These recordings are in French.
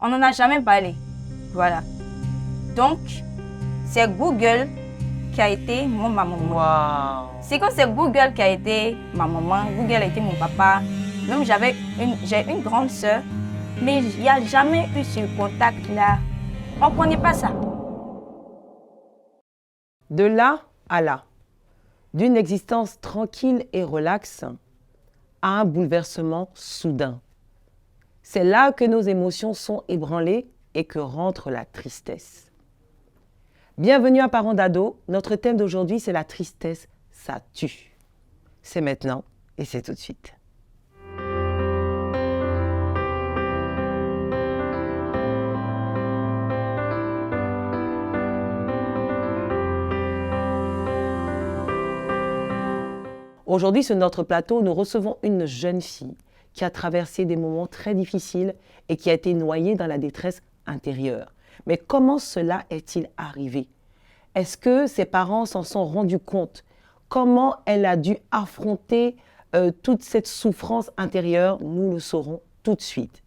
On n'en a jamais parlé. Voilà. Donc, c'est Google qui a été mon maman. Waouh! C'est quand c'est Google qui a été ma maman, Google a été mon papa. Même j'ai une grande sœur, mais il n'y a jamais eu ce contact-là. On ne connaît pas ça. De là à là, d'une existence tranquille et relaxe à un bouleversement soudain. C'est là que nos émotions sont ébranlées et que rentre la tristesse. Bienvenue à Parents d'Ados. Notre thème d'aujourd'hui, c'est la tristesse, ça tue. C'est maintenant et c'est tout de suite. Aujourd'hui, sur notre plateau, nous recevons une jeune fille qui a traversé des moments très difficiles et qui a été noyée dans la détresse intérieure. Mais comment cela est-il arrivé? Est-ce que ses parents s'en sont rendus compte? Comment elle a dû affronter toute cette souffrance intérieure? Nous le saurons tout de suite.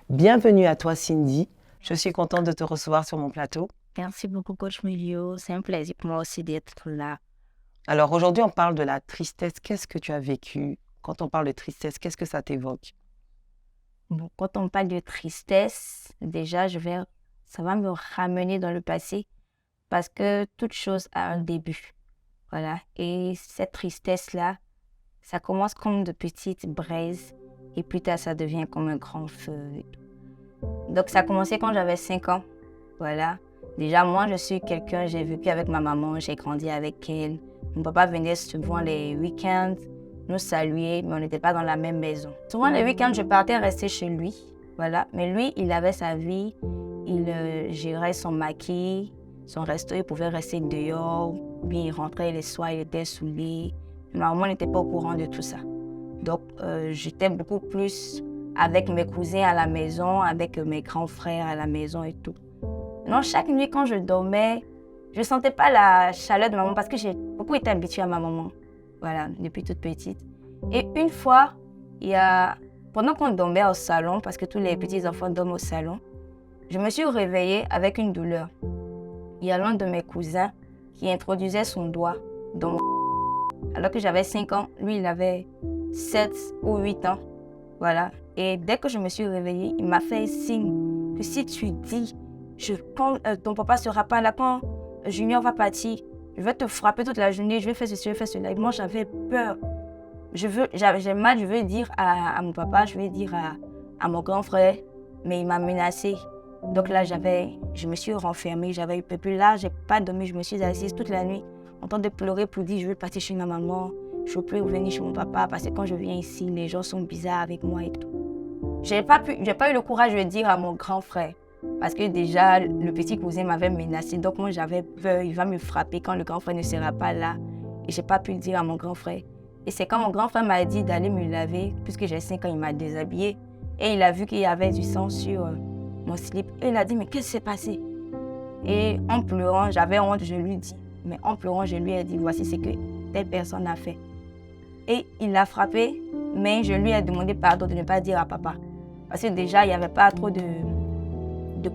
Bienvenue à toi, Cindy. Je suis contente de te recevoir sur mon plateau. Merci beaucoup, Coach Milio. C'est un plaisir pour moi aussi d'être là. Alors aujourd'hui, on parle de la tristesse. Qu'est-ce que tu as vécu? Quand on parle de tristesse, qu'est-ce que ça t'évoque? Bon, quand on parle de tristesse, déjà, ça va me ramener dans le passé parce que toute chose a un début. Voilà. Et cette tristesse-là, ça commence comme de petites braises et plus tard, ça devient comme un grand feu. Donc, ça a commencé quand j'avais 5 ans. Voilà. Déjà, moi, je suis quelqu'un, j'ai vécu avec ma maman, j'ai grandi avec elle. Mon papa venait souvent les week-ends nous saluer, mais on n'était pas dans la même maison. Souvent, les week-ends, je partais rester chez lui. Voilà. Mais lui, il avait sa vie. Il gérait son maquis, son resto, il pouvait rester dehors. Puis il rentrait les soirs, il était saoulé. Ma maman n'était pas au courant de tout ça. Donc, j'étais beaucoup plus avec mes cousins à la maison, avec mes grands frères à la maison et tout. Non, chaque nuit, quand je dormais, je ne sentais pas la chaleur de maman parce que j'ai beaucoup été habituée à ma maman. Voilà, depuis toute petite. Et une fois, pendant qu'on dormait au salon, parce que tous les petits enfants dorment au salon, je me suis réveillée avec une douleur. Il y a l'un de mes cousins qui introduisait son doigt dans mon alors que j'avais 5 ans, lui il avait 7 ou 8 ans. Voilà. Et dès que je me suis réveillée, il m'a fait signe que si tu dis, quand ton papa sera pas là, quand Junior va partir, je vais te frapper toute la journée, je vais faire ceci, je vais faire cela. Et moi j'avais peur. J'ai mal, je veux dire à mon papa, je veux dire à mon grand frère, mais il m'a menacée. Donc là, je me suis renfermée, j'avais eu peur. Puis là, je n'ai pas dormi, je me suis assise toute la nuit en train de pleurer pour dire je veux partir chez ma maman, je ne veux plus revenir chez mon papa parce que quand je viens ici, les gens sont bizarres avec moi et tout. Je n'ai pas eu le courage de dire à mon grand frère parce que déjà, le petit cousin m'avait menacée. Donc moi, j'avais peur, il va me frapper quand le grand frère ne sera pas là. Et je n'ai pas pu le dire à mon grand frère. Et c'est quand mon grand frère m'a dit d'aller me laver, puisque j'ai 5 ans, il m'a déshabillée. Et il a vu qu'il y avait du sang sur mon slip. Et il a dit, mais qu'est-ce qui s'est passé? Et en pleurant, j'avais honte, je lui dis. Mais en pleurant, je lui ai dit, voici ce que telle personne a fait. Et il l'a frappé, mais je lui ai demandé pardon de ne pas dire à papa. Parce que déjà, il n'y avait pas trop de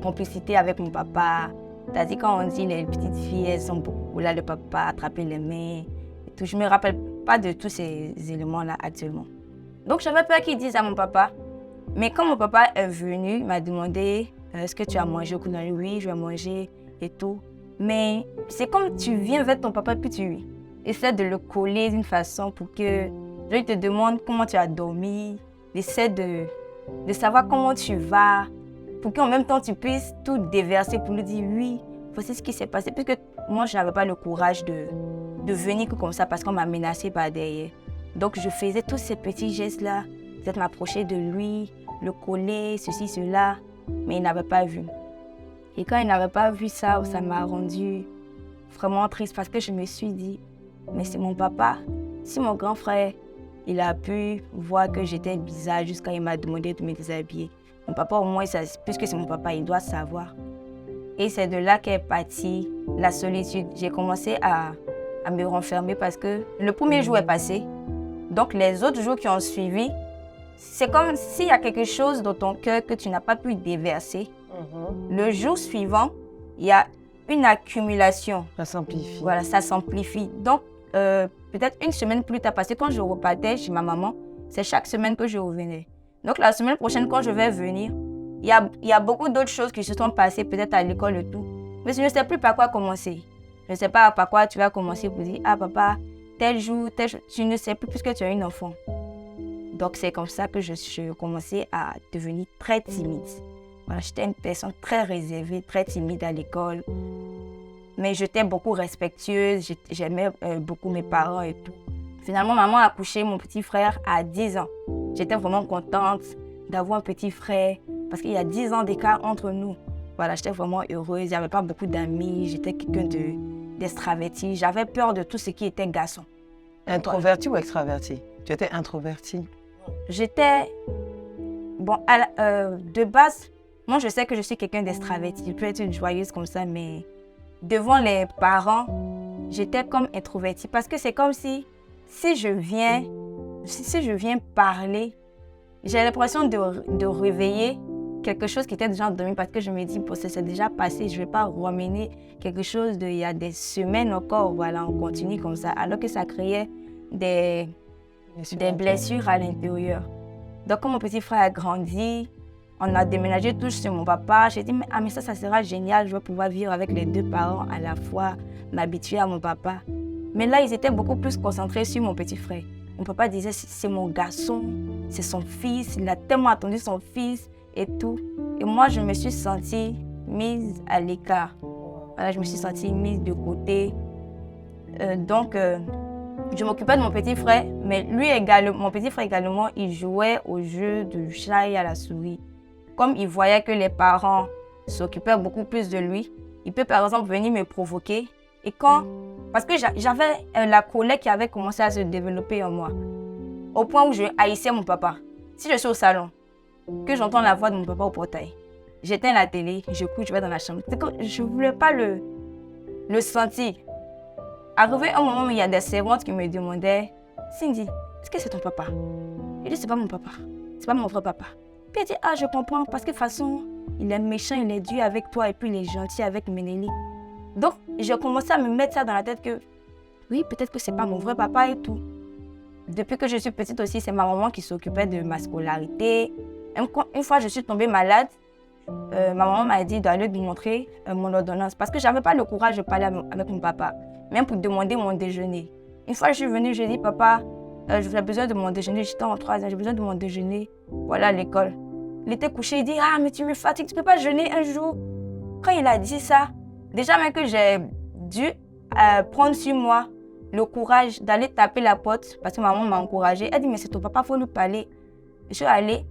complicité avec mon papa. C'est-à-dire quand on dit les petites filles, elles sont beaucoup là, le papa attraper les mains. Et tout. Je ne me rappelle pas de tous ces éléments-là actuellement. Donc j'avais peur qu'il dise à mon papa. Mais quand mon papa est venu, il m'a demandé est-ce que tu as mangé au couloir? Oui, je vais manger et tout. Mais c'est comme tu viens vers ton papa puis tu essaies de le coller d'une façon pour que je te demande comment tu as dormi. Essaie de savoir comment tu vas pour qu'en même temps tu puisses tout déverser pour lui dire oui, voici ce qui s'est passé. Puisque moi, je n'avais pas le courage de venir comme ça parce qu'on m'a menacé par derrière. Donc je faisais tous ces petits gestes-là, peut-être m'approcher de lui, le coller, ceci, cela, mais il n'avait pas vu. Et quand il n'avait pas vu ça, ça m'a rendu vraiment triste parce que je me suis dit, mais c'est mon papa. Si mon grand frère, il a pu voir que j'étais bizarre jusqu'à il m'a demandé de me déshabiller. Mon papa, au moins, puisque c'est mon papa, il doit savoir. Et c'est de là qu'est partie la solitude. J'ai commencé à me renfermer parce que le premier jour est passé. Donc les autres jours qui ont suivi, c'est comme s'il y a quelque chose dans ton cœur que tu n'as pas pu déverser. Le jour suivant, il y a une accumulation. Ça s'amplifie. Voilà, ça s'amplifie. Donc, peut-être une semaine plus tard, parce que quand je repartais chez ma maman, c'est chaque semaine que je revenais. Donc, la semaine prochaine, quand je vais venir, il y a beaucoup d'autres choses qui se sont passées, peut-être à l'école et tout. Mais je ne sais plus par quoi commencer. Je ne sais pas par quoi tu vas commencer pour dire, ah papa, tel jour, tu ne sais plus puisque tu as une enfant. Donc, c'est comme ça que je commençais à devenir très timide. Voilà, j'étais une personne très réservée, très timide à l'école. Mais j'étais beaucoup respectueuse, j'aimais beaucoup mes parents et tout. Finalement, maman a accouché mon petit frère à 10 ans. J'étais vraiment contente d'avoir un petit frère parce qu'il y a 10 ans d'écart entre nous. Voilà, j'étais vraiment heureuse, il n'y avait pas beaucoup d'amis, j'étais quelqu'un d'extraverti. J'avais peur de tout ce qui était garçon. Introverti ou extraverti? Tu étais introverti? J'étais... Bon, de base, moi je sais que je suis quelqu'un d'extraverti. Je peux être une joyeuse comme ça, mais devant les parents, j'étais comme introvertie. Parce que c'est comme si je viens parler, j'ai l'impression de réveiller quelque chose qui était déjà endormi parce que je me dis, bon, c'est déjà passé, je ne vais pas ramener quelque chose d'il y a des semaines encore, voilà, on continue comme ça, alors que ça créait des blessures à l'intérieur. Donc, quand mon petit frère a grandi, on a déménagé tous chez mon papa, j'ai dit, mais ça sera génial, je vais pouvoir vivre avec les deux parents à la fois, m'habituer à mon papa. Mais là, ils étaient beaucoup plus concentrés sur mon petit frère. Mon papa disait, c'est mon garçon, c'est son fils, il a tellement attendu son fils et tout. Et moi, je me suis sentie mise à l'écart. Voilà, je me suis sentie mise de côté. Donc, je m'occupais de mon petit frère, mais lui également, mon petit frère également, il jouait au jeu du chat et à la souris. Comme il voyait que les parents s'occupaient beaucoup plus de lui, il peut par exemple venir me provoquer. Et parce que j'avais la colère qui avait commencé à se développer en moi, au point où je haïssais mon papa. Si je suis au salon, que j'entends la voix de mon papa au portail, j'éteins la télé, je cours, je vais dans la chambre. Je ne voulais pas le sentir. Arrivé un moment où il y a des servantes qui me demandaient, Cindy, est-ce que c'est ton papa? Je dis, c'est pas mon papa, c'est pas mon vrai papa. Puis elle dit, ah, je comprends, parce que de toute façon, il est méchant, il est dur avec toi et puis il est gentil avec Ménélie. Donc, j'ai commencé à me mettre ça dans la tête que, oui, peut-être que c'est pas mon vrai papa et tout. Depuis que je suis petite aussi, c'est ma maman qui s'occupait de ma scolarité. Une fois, je suis tombée malade. Ma maman m'a dit d'aller lui montrer mon ordonnance parce que je n'avais pas le courage de parler avec mon papa, même pour demander mon déjeuner. Une fois, je suis venue, je dis, papa, j'ai besoin de mon déjeuner. J'étais en 3 ans, j'ai besoin de mon déjeuner. Voilà, à l'école. Il était couché, il dit, ah, mais tu me fatigues, tu ne peux pas jeûner un jour. Quand il a dit ça, déjà même que j'ai dû prendre sur moi le courage d'aller taper la porte parce que maman m'a encouragée. Elle dit, mais c'est ton papa, il faut lui parler. Je suis allée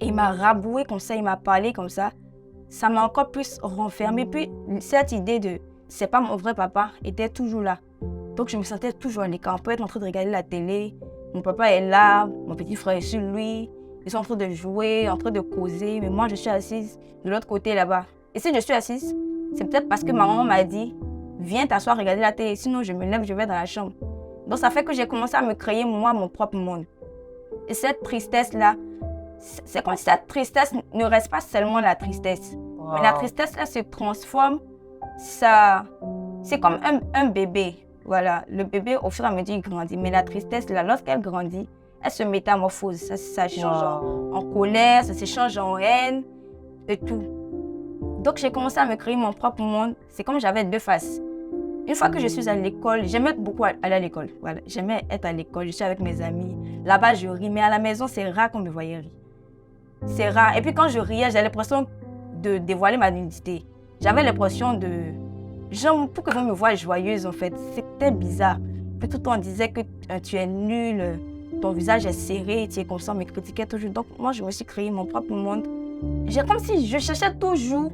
et il m'a raboué comme ça, il m'a parlé comme ça. Ça m'a encore plus renfermée. Puis cette idée de c'est pas mon vrai papa était toujours là. Donc je me sentais toujours à l'écart. On peut être en train de regarder la télé, mon papa est là, mon petit frère est sur lui. Ils sont en train de jouer, en train de causer, mais moi je suis assise de l'autre côté là-bas. Et si je suis assise, c'est peut-être parce que ma maman m'a dit viens t'asseoir, regarder la télé, sinon je me lève, je vais dans la chambre. Donc ça fait que j'ai commencé à me créer moi mon propre monde. Et cette tristesse-là, c'est comme si cette tristesse ne reste pas seulement la tristesse. Wow. Mais la tristesse-là se transforme, c'est comme un bébé. Voilà, le bébé au fur et à mesure il grandit. Mais la tristesse, là, lorsqu'elle grandit, elle se métamorphose. Ça change en colère, ça se change en haine et tout. Donc j'ai commencé à me créer mon propre monde. C'est comme j'avais deux faces. Une fois que je suis à l'école, j'aimais beaucoup aller à l'école. Voilà, j'aimais être à l'école, je suis avec mes amis. Là-bas, je ris, mais à la maison, c'est rare qu'on me voyait rire. C'est rare. Et puis quand je riais, j'avais l'impression de dévoiler ma nudité. J'avais l'impression de... Genre, pour que vous me voyez joyeuse, en fait. C'était bizarre. Puis tout le temps, on disait que tu es nulle, ton visage est serré, tu es comme ça, on me critiquait toujours. Donc moi, je me suis créé mon propre monde. J'ai comme si je cherchais toujours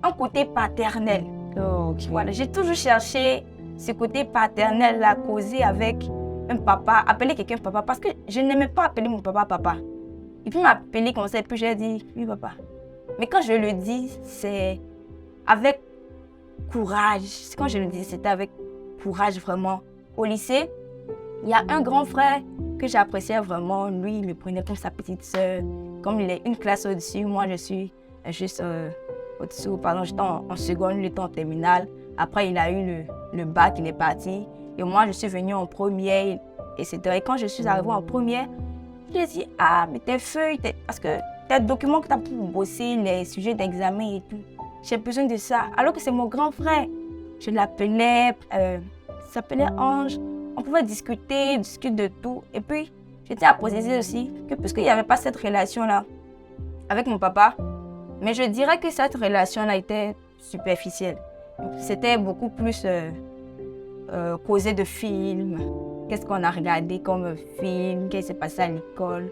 un côté paternel. Oh, okay. Voilà, j'ai toujours cherché ce côté paternel à causer avec un papa, appeler quelqu'un papa, parce que je n'aimais pas appeler mon papa papa. Et puis m'appeler comme ça, et puis j'ai dit oui papa. Mais quand je le dis, c'est avec courage. Quand je le dis, c'était avec courage vraiment. Au lycée, il y a un grand frère que j'appréciais vraiment. Lui, il me prenait comme sa petite sœur. Comme il est une classe au-dessus, moi je suis juste pardon, j'étais en seconde, il était en terminale. Après, il a eu le bac, il est parti. Et moi, je suis venue en première, etc. Et quand je suis arrivée en première, je lui ai dit, ah, mais tes feuilles, parce que tes documents que tu as pour bosser, les sujets d'examen et tout, j'ai besoin de ça. Alors que c'est mon grand frère. Je l'appelais, il s'appelait Ange. On pouvait discuter de tout. Et puis, j'étais à préciser aussi que parce qu'il n'y avait pas cette relation-là avec mon papa, mais je dirais que cette relation-là était superficielle. C'était beaucoup plus causer de films. Qu'est-ce qu'on a regardé comme film, qu'est-ce qui s'est passé à l'école.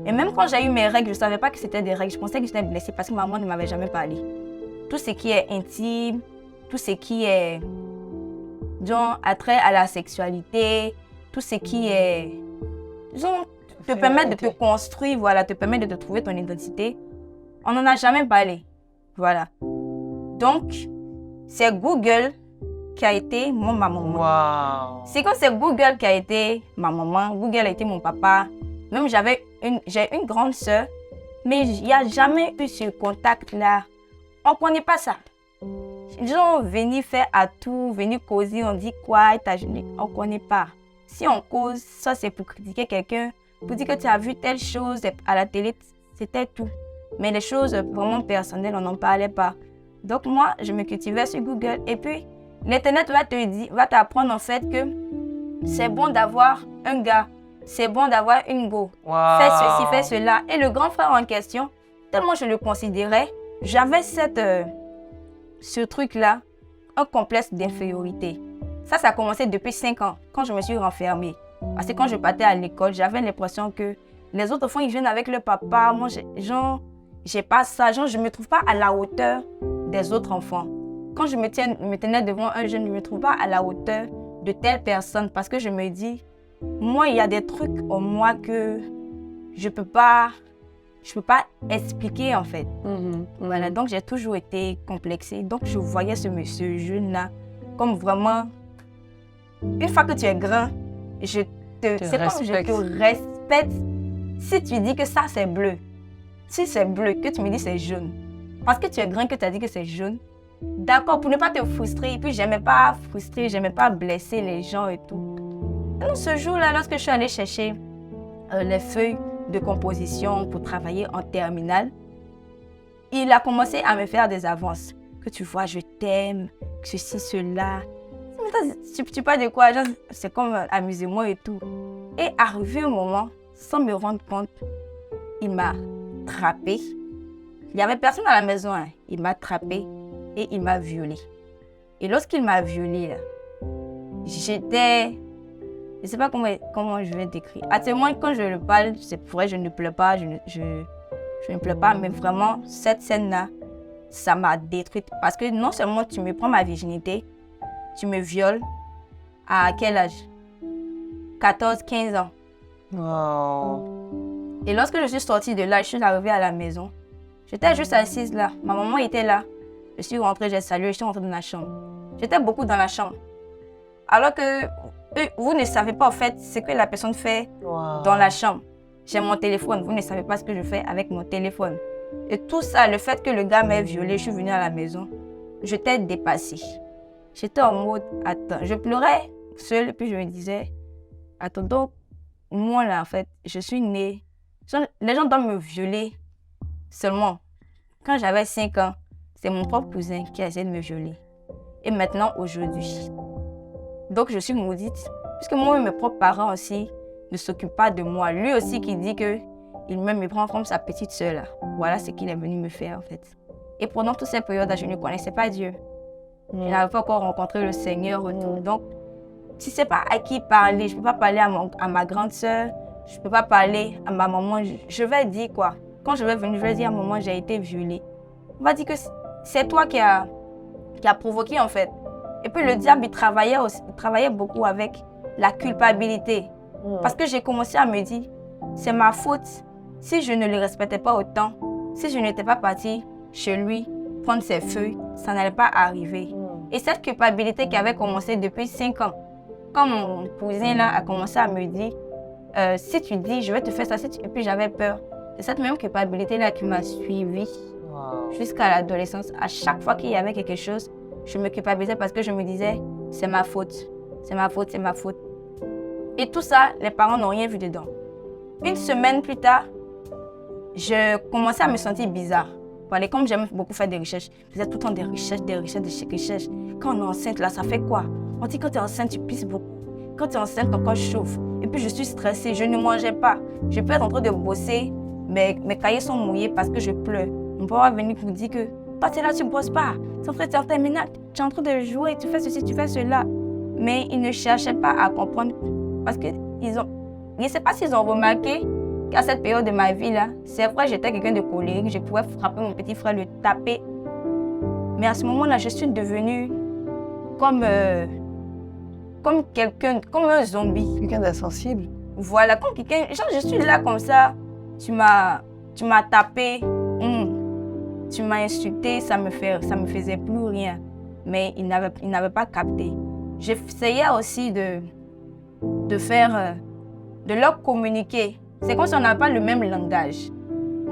Et même quand j'ai eu mes règles, je ne savais pas que c'était des règles. Je pensais que j'étais blessée parce que maman ne m'avait jamais parlé. Tout ce qui est intime, tout ce qui est, disons, attrait à la sexualité, tout ce qui est, disons, te permettre de te construire, voilà, te permettre de te trouver ton identité, on n'en a jamais parlé. Voilà. Donc, c'est Google qui a été ma maman. Wow. C'est quand c'est Google qui a été ma maman, Google a été mon papa. Même j'ai une grande sœur, mais il n'y a jamais eu ce contact-là. On ne connaît pas ça. Les gens viennent faire à tout, venir causer, on dit quoi, on ne connaît pas. Si on cause, ça c'est pour critiquer quelqu'un, pour dire que tu as vu telle chose à la télé, c'était tout. Mais les choses vraiment personnelles, on n'en parlait pas. Donc moi, je me cultivais sur Google. Et puis, l'Internet va t'apprendre en fait que c'est bon d'avoir un gars, c'est bon d'avoir une go. Wow. Fais ceci, fais cela. Et le grand frère en question, tellement je le considérais, j'avais ce truc-là, un complexe d'infériorité. Ça a commencé depuis 5 ans, quand je me suis renfermée. Parce que quand je partais à l'école, j'avais l'impression que les autres enfants, ils viennent avec leur papa. Moi, j'ai pas ça. Genre, je ne me trouve pas à la hauteur des autres enfants. Quand je me tenais devant un jeune, je ne me trouve pas à la hauteur de telle personne. Parce que je me dis, moi, il y a des trucs en moi que je ne peux pas expliquer en fait. Voilà, donc j'ai toujours été complexée. Donc je voyais ce jeune-là comme vraiment, une fois que tu es grand, c'est comme je te respecte. Si tu dis que ça c'est bleu, si c'est bleu, que tu me dis c'est jaune, parce que tu es grand que tu as dit que c'est jaune, d'accord, pour ne pas te frustrer. Et puis j'aimais pas frustrer, j'aimais pas blesser les gens et tout. Et donc ce jour-là, lorsque je suis allée chercher les feuilles de composition pour travailler en terminale, il a commencé à me faire des avances. Que tu vois, je t'aime, que ceci, cela. Tu parles de quoi? C'est comme amusez-moi et tout. Et arrivé un moment, sans me rendre compte, il m'a attrapée. Il n'y avait personne à la maison. Hein. Il m'a attrapée et il m'a violée. Et lorsqu'il m'a violée, j'étais... Je ne sais pas comment je vais décrire. Actuellement, quand je le parle, c'est vrai, je ne pleure pas, je ne pleure pas, mais vraiment, cette scène-là, ça m'a détruite. Parce que non seulement tu me prends ma virginité, tu me violes, à quel âge? 14, 15 ans. Wow. Et lorsque je suis sortie de là, je suis arrivée à la maison. J'étais juste assise là. Ma maman était là. Je suis rentrée, j'ai salué, je suis rentrée dans la chambre. J'étais beaucoup dans la chambre. Alors que vous ne savez pas en fait ce que la personne fait dans la chambre. J'ai mon téléphone, vous ne savez pas ce que je fais avec mon téléphone. Et tout ça, le fait que le gars m'ait violée, je suis venue à la maison, j'étais dépassée. J'étais en mode, attends, je pleurais seule et puis je me disais, attends, donc moi là en fait, je suis née, les gens doivent me violer seulement. Quand j'avais 5 ans, c'est mon propre cousin qui a essayé de me violer. Et maintenant, aujourd'hui. Donc je suis maudite, puisque moi, mes propres parents aussi ne s'occupent pas de moi. Lui aussi qui dit qu'il me prend comme sa petite sœur là. Voilà ce qu'il est venu me faire en fait. Et pendant toutes ces périodes-là, je ne connaissais pas Dieu. Je n'avais pas encore rencontré le Seigneur et tout. Donc, tu ne sais pas à qui parler. Je ne peux pas parler à ma grande sœur. Je ne peux pas parler à ma maman. Je vais dire quoi? Quand je vais venir, je vais dire à maman, j'ai été violée. On va dire que c'est toi qui a provoqué en fait. Et puis le diable, il travaillait beaucoup avec la culpabilité. Parce que j'ai commencé à me dire, c'est ma faute si je ne le respectais pas autant, si je n'étais pas partie chez lui prendre ses feuilles, ça n'allait pas arriver. Et cette culpabilité qui avait commencé depuis 5 ans, quand mon cousin là a commencé à me dire, si tu dis, je vais te faire ça, et puis j'avais peur. C'est cette même culpabilité là qui m'a suivie. Wow. Jusqu'à l'adolescence, à chaque fois qu'il y avait quelque chose, je me culpabilisais parce que je me disais, c'est ma faute, c'est ma faute, c'est ma faute. Et tout ça, les parents n'ont rien vu dedans. Une semaine plus tard, je commençais à me sentir bizarre. Voilà, comme j'aime beaucoup faire des recherches, je faisais tout le temps des recherches. Quand on est enceinte, là, ça fait quoi? On dit quand tu es enceinte, tu pisses beaucoup. Quand tu es enceinte, ton corps chauffe. Et puis je suis stressée, je ne mangeais pas. Je peux être en train de bosser, mais mes cahiers sont mouillés parce que je pleure. Mon père va venir pour dire que toi, tu es là, tu ne bosses pas. Ton frère, tu es en terminale, tu es en train de jouer, tu fais ceci, tu fais cela. Mais ils ne cherchaient pas à comprendre parce que je ne sais pas s'ils ont remarqué qu'à cette période de ma vie là, c'est vrai, j'étais quelqu'un de colérique, je pouvais frapper mon petit frère, le taper. Mais à ce moment-là, je suis devenue comme quelqu'un, comme un zombie. Quelqu'un d'insensible. Voilà, comme quelqu'un, genre je suis là comme ça, tu m'as tapé, tu m'as insulté, ça me faisait plus rien. Mais ils n'avaient pas capté. J'essayais aussi de leur communiquer. C'est comme si on n'avait pas le même langage.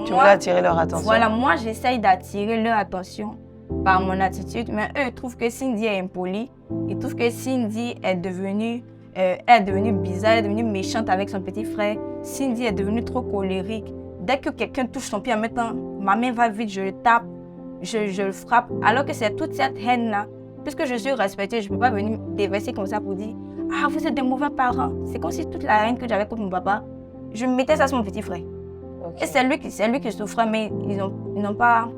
Tu voulais attirer leur attention. Voilà, moi j'essaye d'attirer leur attention par mon attitude, mais eux ils trouvent que Cindy est impolie, ils trouvent que Cindy est devenue bizarre, elle est devenue méchante avec son petit frère. Cindy est devenue trop colérique. Dès que quelqu'un touche son pied en mettant, ma main va vite, je le tape, je le frappe, alors que c'est toute cette haine-là. Puisque je suis respectée, je ne peux pas venir déverser comme ça pour dire « Ah, vous êtes des mauvais parents ». C'est comme si toute la haine que j'avais contre mon papa, je mettais ça sur mon petit frère. Okay. Et c'est lui qui souffrait, mais ils n'ont pas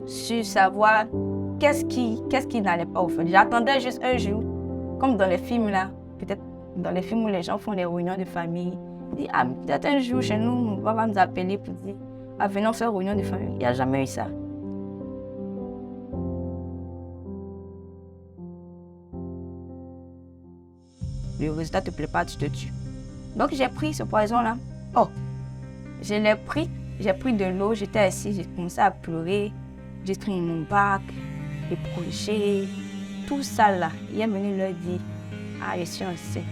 su savoir qu'est-ce qui n'allait pas au fait. J'attendais juste un jour, comme dans les films là, peut-être dans les films où les gens font les réunions de famille. Ils disent, ah, peut-être un jour chez nous, mon papa va nous appeler pour dire, ah, venons faire réunion de famille. Il n'y a jamais eu ça. Le résultat ne te plaît pas, tu te tues. Donc j'ai pris ce poison-là. Oh, je l'ai pris, j'ai pris de l'eau, j'étais assise, j'ai commencé à pleurer. J'ai pris mon bac, les projets, tout ça là. Il est venu leur dire, ah, je suis enceinte.